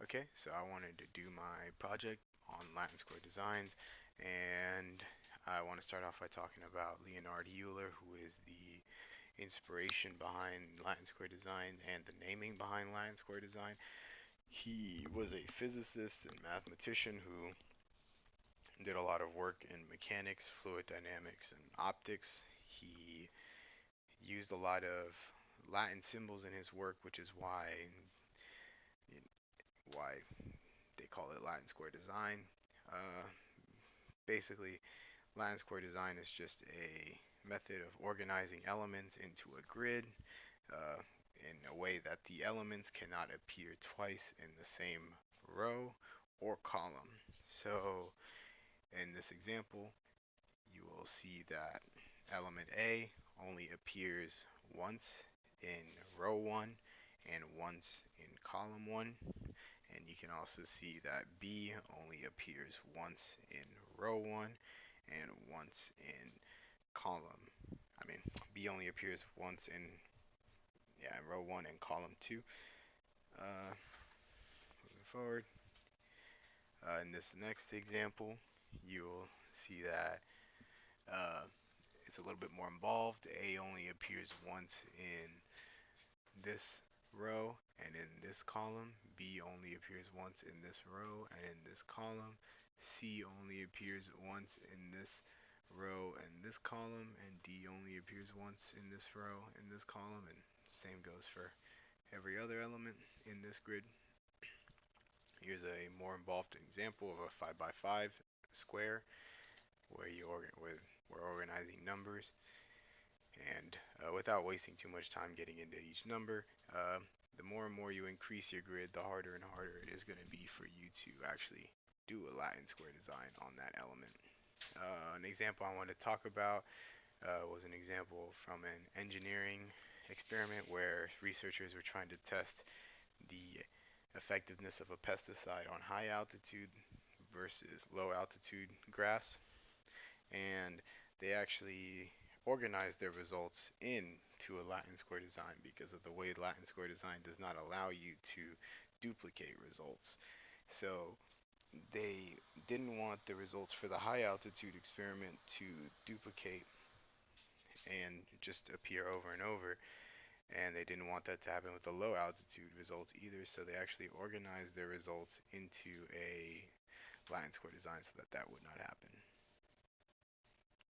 Okay, so I wanted to do my project on Latin Square designs, and I want to start off by talking about Leonhard Euler, who is the inspiration behind Latin Square design and the naming behind Latin Square design. He was a physicist and mathematician who did a lot of work in mechanics, fluid dynamics, and optics. He used a lot of Latin symbols in his work, which is why they call it Latin Square design. Uh, Basically, Latin Square design is just a method of organizing elements into a grid uh, in a way that the elements cannot appear twice in the same row or column. So, in this example, you will see that element A only appears once in row 1 and once in column 1. And you can also see that B only appears once in row 1 and once in column. I mean, B only appears once in, yeah, in row 1 and column 2. Uh, Moving forward, in this next example, you'll see that uh, it's a little bit more involved. A only appears once in this row and in this column. B only appears once in this row and in this column. C only appears once in this row and this column, and D only appears once in this row and this column, and same goes for every other element in this grid. Here's a more involved example of a 5 by 5 square where we're organizing numbers, and without wasting too much time getting into each number, the more and more you increase your grid, the harder and harder it is going to be for you to actually do a Latin square design on that element. An example I want to talk about was an example from an engineering experiment where researchers were trying to test the effectiveness of a pesticide on high altitude versus low altitude grass, and they actually organize their results into a Latin square design because of the way Latin square design does not allow you to duplicate results. So they didn't want the results for the high altitude experiment to duplicate and just appear over and over, and they didn't want that to happen with the low altitude results either, so they actually organized their results into a Latin square design so that that would not happen.